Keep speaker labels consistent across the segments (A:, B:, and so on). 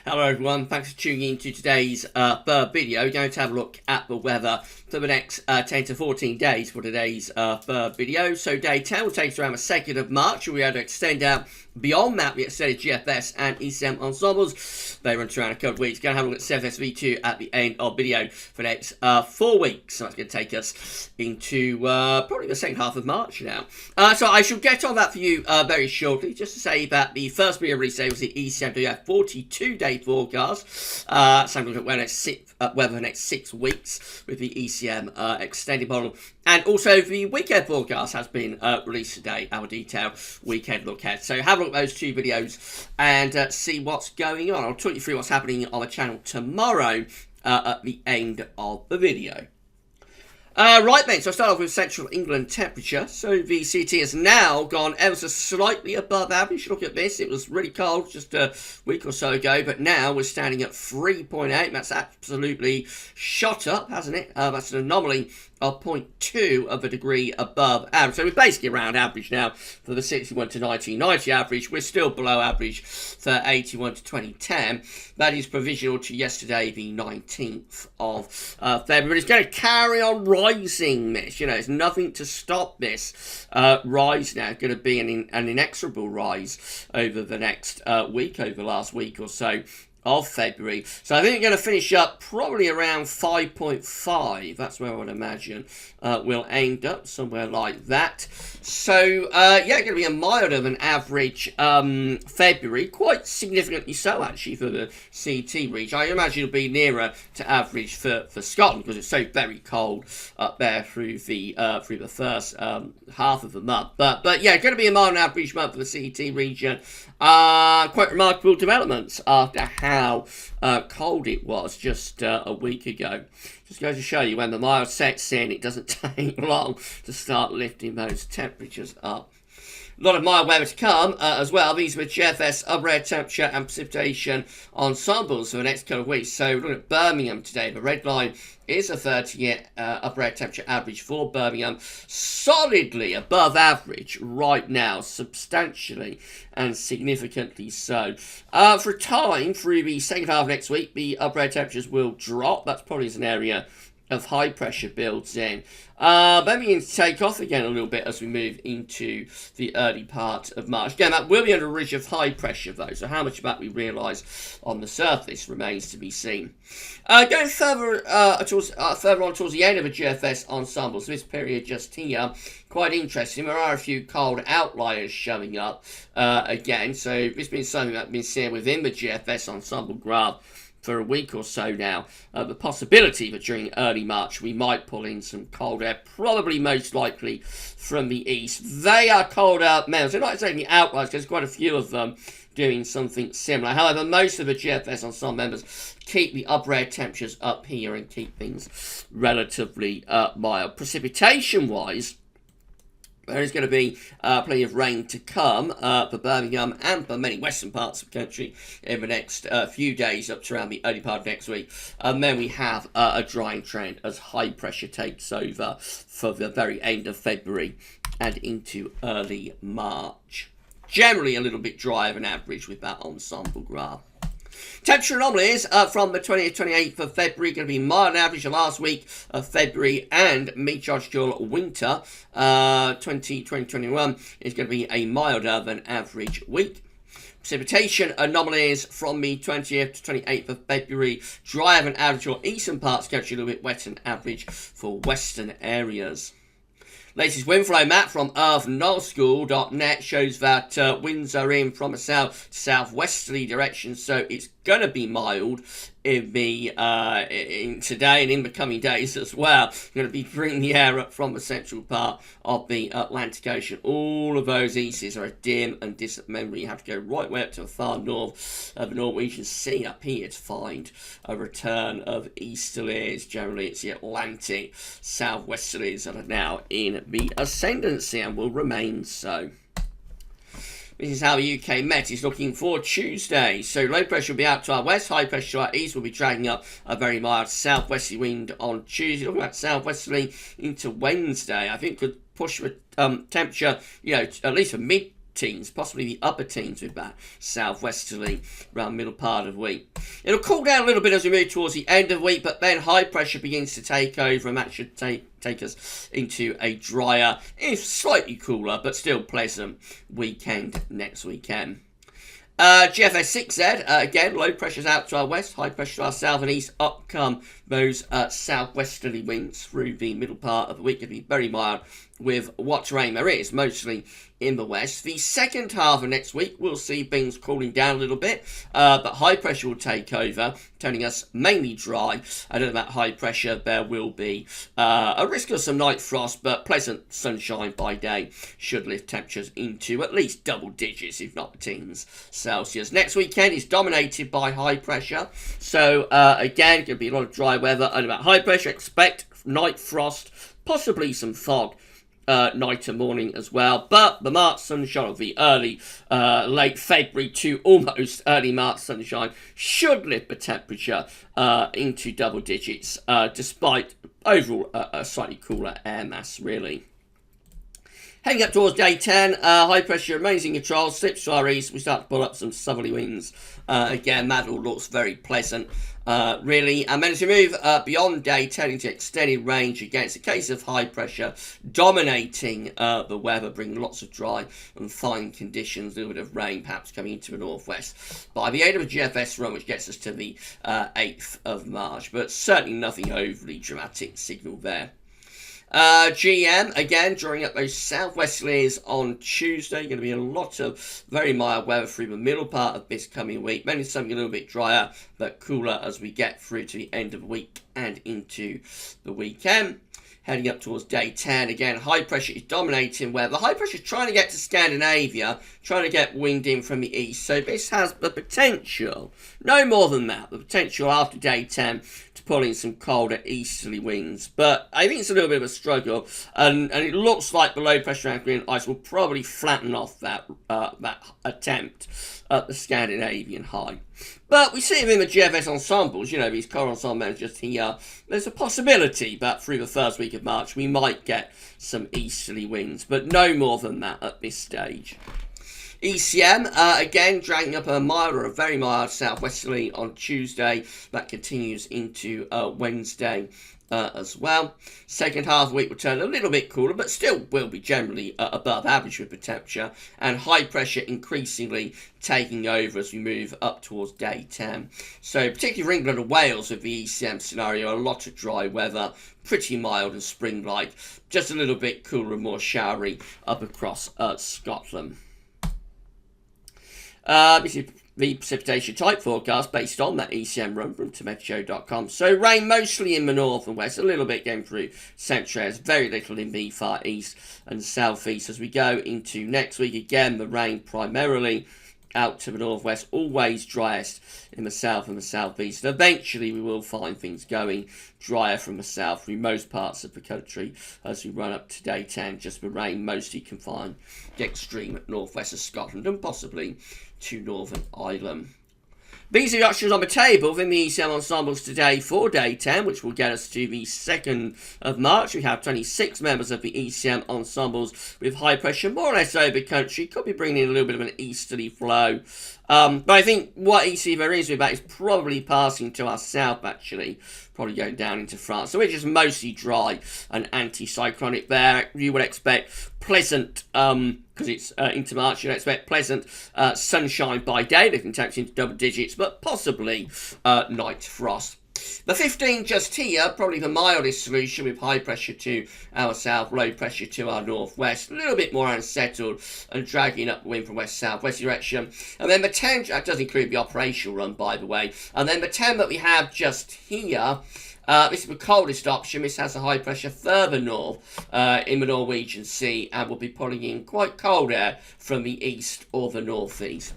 A: Hello everyone, thanks for tuning in to today's third video. We're going to have a look at the weather for the next 10 to 14 days for today's third video. So day 10 will take us around the 2nd of March. We'll be able to extend out beyond that. We extended GFS and ECM ensembles. They run around a couple of weeks. Going to have a look at 7SV2 at the end of video for the next 4 weeks. So that's going to take us into probably the second half of March now. So I shall get on that for you very shortly. Just to say that the first video release today was the ECM 42-day forecast. So I'm looking at weather for the next 6 weeks with the ECM extended model. And also the weekend forecast has been released today, our detailed weekend look ahead. So have a look at those two videos and see what's going on. I'll talk you through what's happening on the channel tomorrow at the end of the video. Right then, so I'll start off with Central England temperature. So the CT has now gone ever so slightly above average. Look at this, it was really cold just a week or so ago, but now we're standing at 3.8. That's absolutely shot up, hasn't it? That's an anomaly of 0.2 of a degree above average. So we're basically around average now for the 61 to 1990 average. We're still below average for 81 to 2010. That is provisional to yesterday, the 19th of February. It's going to carry on rising this. You know, there's nothing to stop this rise now. It's going to be an inexorable rise over the next week, over the last week or so of February. So I think we're going to finish up probably around 5.5. That's where I would imagine we'll end up, somewhere like that. So yeah, going to be a milder than average February, quite significantly so actually for the CT region. I imagine it'll be nearer to average for Scotland because it's so very cold up there through the first half of the month. But yeah, going to be a mild average month for the CT region. Quite remarkable developments after how cold it was just a week ago. Just goes to show you when the mild sets in, it doesn't take long to start lifting those temperatures up. A lot of mild weather to come as well. These were GFS upper air temperature and precipitation ensembles for the next couple of weeks. So we're looking at Birmingham today. The red line is a 30-year upper air temperature average for Birmingham. Solidly above average right now, substantially and significantly so. For a time, through the second half of next week, the upper air temperatures will drop. That's probably an area of high pressure builds in. Then we begin to take off again a little bit as we move into the early part of March. Again, that will be under a ridge of high pressure though, so how much of that we realise on the surface remains to be seen. Going further on towards the end of a GFS ensemble, so this period just here, quite interesting. There are a few cold outliers showing up again, so this has been something that's been seen within the GFS ensemble graph for a week or so now. The possibility that during early March we might pull in some cold air, probably most likely from the east. They are cold out members. They're not exactly outliers because there's quite a few of them doing something similar. However, most of the GFS ensemble members keep the upper air temperatures up here and keep things relatively mild. Precipitation-wise, there is going to be plenty of rain to come for Birmingham and for many western parts of the country in the next few days up to around the early part of next week. And then we have a drying trend as high pressure takes over for the very end of February and into early March. Generally a little bit drier than average with that ensemble graph. Temperature anomalies from the 20th to 28th of February, going to be mild average the last week of February and meteorological winter 2021 is going to be a milder than average week. Precipitation anomalies from the 20th to 28th of February, drier than average for eastern parts of the country, a little bit wetter than average for western areas. Latest wind flow map from earthnullschool.net shows that winds are in from a south to southwesterly direction, so it's going to be mild in the in today and in the coming days as well. Going to be bringing the air up from the central part of the Atlantic Ocean. All of those eases are a dim and distant memory. You have to go right way up to the far north of the Norwegian Sea up here to find a return of easterlies. Generally, it's the Atlantic southwesterlies that are now in the ascendancy and will remain so. This is how the UK Met is looking for Tuesday. So low pressure will be out to our west, high pressure to our east will be dragging up a very mild southwesterly wind on Tuesday. Looking at southwesterly into Wednesday, I think could push the temperature, you know, at least for mid teens, possibly the upper teens with that southwesterly around middle part of the week. It'll cool down a little bit as we move towards the end of the week, but then high pressure begins to take over, and that should take us into a drier, if slightly cooler, but still pleasant weekend next weekend. GFS 6Z, again, low pressure's out to our west, high pressure to our south and east. Up come those southwesterly winds through the middle part of the week. It'll be very mild with what rain there is, mostly in the west. The second half of next week, we'll see things cooling down a little bit, but high pressure will take over, turning us mainly dry. And at that high pressure, there will be a risk of some night frost, but pleasant sunshine by day should lift temperatures into at least double digits, if not teens Celsius. Next weekend is dominated by high pressure, so again, going to be a lot of dry weather. And about high pressure, expect night frost, possibly some fog. Night and morning as well, but the March sunshine of the early, late February to almost early March sunshine should lift the temperature into double digits, despite overall a slightly cooler air mass, really. Heading up towards day 10, high pressure remains in control, slips to our east, we start to pull up some southerly winds. Again, that all looks very pleasant, really. And then as we move beyond day 10 into extended range, again, it's a case of high pressure dominating the weather, bringing lots of dry and fine conditions, a little bit of rain perhaps coming into the northwest by the end of a GFS run, which gets us to the 8th of March, but certainly nothing overly dramatic signal there. GM, again, drawing up those southwesterlies on Tuesday. Going to be a lot of very mild weather through the middle part of this coming week. Maybe something a little bit drier, but cooler as we get through to the end of the week and into the weekend. Heading up towards day 10, again, high pressure is dominating weather. High pressure is trying to get to Scandinavia, trying to get wind in from the east. So this has the potential, no more than that, the potential after day 10 to pull in some colder easterly winds. But I think it's a little bit of a struggle, and it looks like the low pressure around Greenland ice will probably flatten off that attempt at the Scandinavian high. But we see him in the GFS ensembles, you know, these core ensemble managers here. There's a possibility that through the first week of March we might get some easterly winds, but no more than that at this stage. ECM, again, dragging up a mild or a very mild southwesterly on Tuesday. That continues into Wednesday as well. Second half of the week will turn a little bit cooler, but still will be generally above average with the temperature, and high pressure increasingly taking over as we move up towards day 10. So particularly for England and Wales with the ECM scenario, a lot of dry weather, pretty mild and spring-like, just a little bit cooler and more showery up across Scotland. This is the precipitation type forecast based on that ECM run from tometeo.com. So rain mostly in the north and west, a little bit going through central areas, very little in the far east and southeast. As we go into next week, again, the rain primarily out to the northwest, always driest in the south and the southeast. And eventually we will find things going drier from the south through most parts of the country as we run up to day 10. Just the rain mostly confined the extreme northwest of Scotland and possibly to Northern Ireland. These are the options on the table within the ECM ensembles today for day 10, which will get us to the 2nd of March. We have 26 members of the ECM ensembles with high pressure more or less over the country. Could be bringing in a little bit of an easterly flow. But I think what EC there is with that is probably passing to our south, actually. Probably going down into France. So we're just mostly dry and anticyclonic there. You would expect pleasant, because it's into March, you'd expect pleasant sunshine by day. They can take into double digits, but possibly night frost. The 15 just here, probably the mildest solution with high pressure to our south, low pressure to our northwest. A little bit more unsettled and dragging up the wind from west-southwest direction. And then the 10, that does include the operational run, by the way. And then the 10 that we have just here, this is the coldest option. This has a high pressure further north in the Norwegian Sea and will be pulling in quite cold air from the east or the northeast.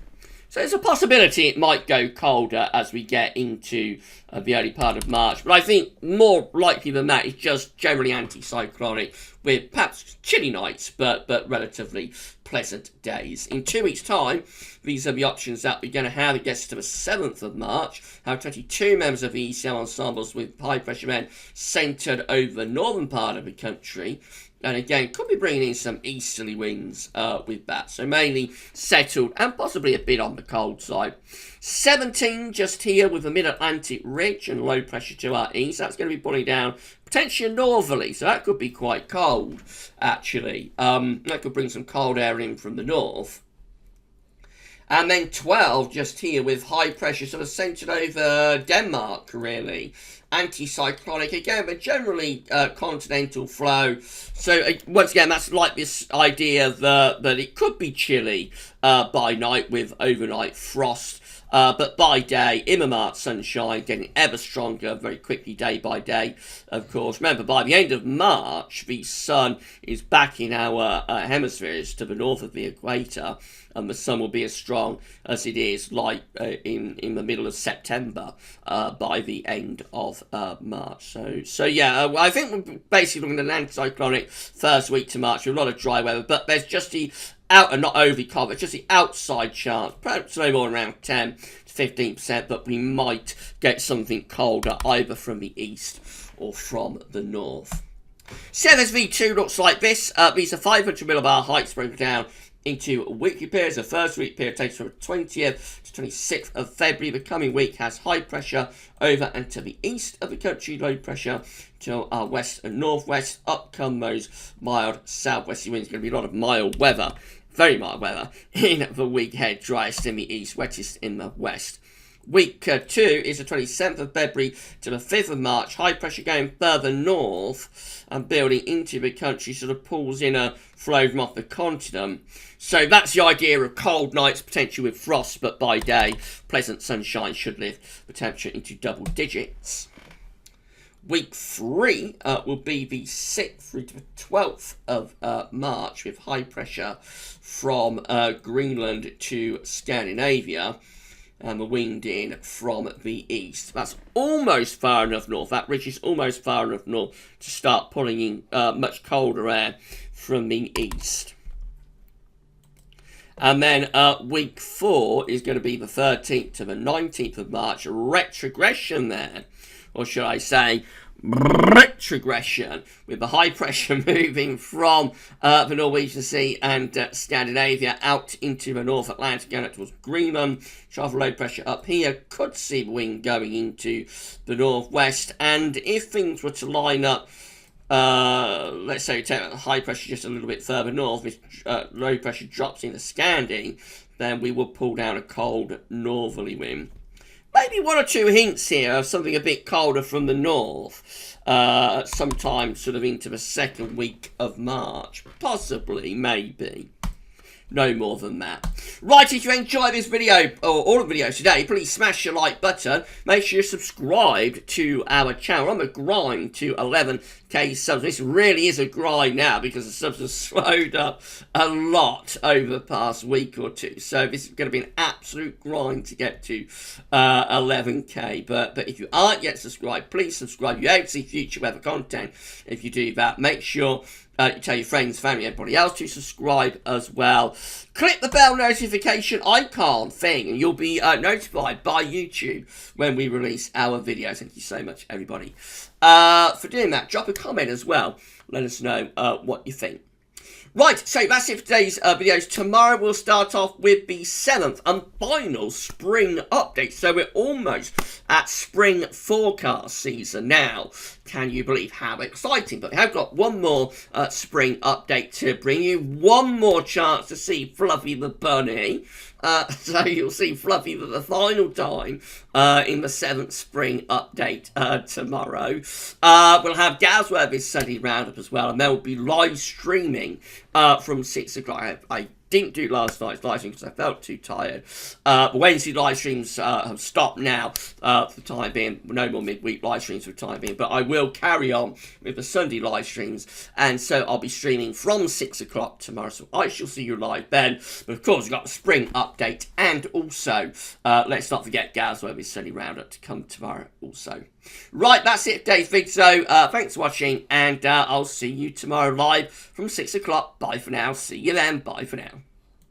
A: So there's a possibility it might go colder as we get into the early part of March. But I think more likely than that is just generally anticyclonic with perhaps chilly nights, but relatively pleasant days. In 2 weeks' time, these are the options that we're going to have. It gets to the 7th of March. Have 22 members of the ECM ensembles with high pressure men centred over the northern part of the country. And again, could be bringing in some easterly winds with that. So mainly settled and possibly a bit on the cold side. 17 just here with the mid-Atlantic ridge and low pressure to our east. That's going to be pulling down potentially a northerly. So that could be quite cold, actually. That could bring some cold air in from the north. And then 12 just here with high pressure sort of centred over Denmark, really. Anticyclonic again, but generally continental flow. So once again, that's like this idea that it could be chilly by night with overnight frost. But by day, March sunshine getting ever stronger very quickly day by day, of course. Remember, by the end of March, the sun is back in our hemispheres to the north of the equator, and the sun will be as strong as it is like in the middle of September by the end of March. So yeah, I think we're basically looking at an anticyclonic first week to March with a lot of dry weather, but there's just the out and not overly covered, just the outside chance, perhaps no more around 10 to 15%, but we might get something colder either from the east or from the north. Severs V2 looks like this. These are 500 millibar heights broken down into weekly periods. The first week period takes from the 20th to 26th of February. The coming week has high pressure over and to the east of the country, low pressure to our west and northwest. Up come those mild southwesterly winds. Going to be a lot of mild weather, very mild weather in the week ahead. Driest in the east, wettest in the west. Week 2 is the 27th of February to the 5th of March. High pressure going further north and building into the country, sort of pulls in a flow from off the continent. So that's the idea of cold nights, potentially with frost, but by day, pleasant sunshine should lift the temperature into double digits. Week 3 will be the 6th through to the 12th of March with high pressure from Greenland to Scandinavia. And the wind in from the east. That's almost far enough north. That ridge is almost far enough north to start pulling in much colder air from the east. And then week 4 is going to be the 13th to the 19th of March. Retrogression there. Or should I say retrogression, with the high pressure moving from the Norwegian Sea and Scandinavia out into the North Atlantic, going up towards Greenland. Sharp low pressure up here, could see the wind going into the northwest, and if things were to line up, let's say we take the high pressure just a little bit further north, this low pressure drops into Scandi, then we will pull down a cold northerly wind. Maybe 1 or 2 hints here of something a bit colder from the north, sometime sort of into the 2nd week of March. Possibly, maybe. No more than that. Right, if you enjoyed this video, or all of the videos today, please smash your like button. Make sure you're subscribed to our channel. I'm a grind to 11k subs. This really is a grind now because the subs have slowed up a lot over the past week or two. So this is going to be an absolute grind to get to 11k. But if you aren't yet subscribed, please subscribe. You're able to see future weather content. If you do that, make sure you tell your friends, family, everybody else to subscribe as well. Click the bell notification icon thing and you'll be notified by YouTube when we release our videos. Thank you so much, everybody, for doing that. Drop a comment as well. Let us know what you think. Right, so that's it for today's videos. Tomorrow we'll start off with the 7th and final spring update. So we're almost at spring forecast season now. Can you believe how exciting? But we have got one more spring update to bring you. One more chance to see Fluffy the Bunny. So you'll see Fluffy for the final time in the 7th spring update tomorrow. We'll have GWV Sunday Roundup as well, and there will be live streaming from 6 o'clock. I didn't do last night's live stream because I felt too tired. Wednesday live streams have stopped now for the time being. No more midweek live streams for the time being. But I will carry on with the Sunday live streams. And so I'll be streaming from 6 o'clock tomorrow. So I shall see you live then. But of course, we've got the spring update. And also, let's not forget GWV Sunday Roundup to come tomorrow also. Right, that's it for today's video. Thanks for watching. And I'll see you tomorrow live from 6 o'clock. Bye for now. See you then. Bye for now.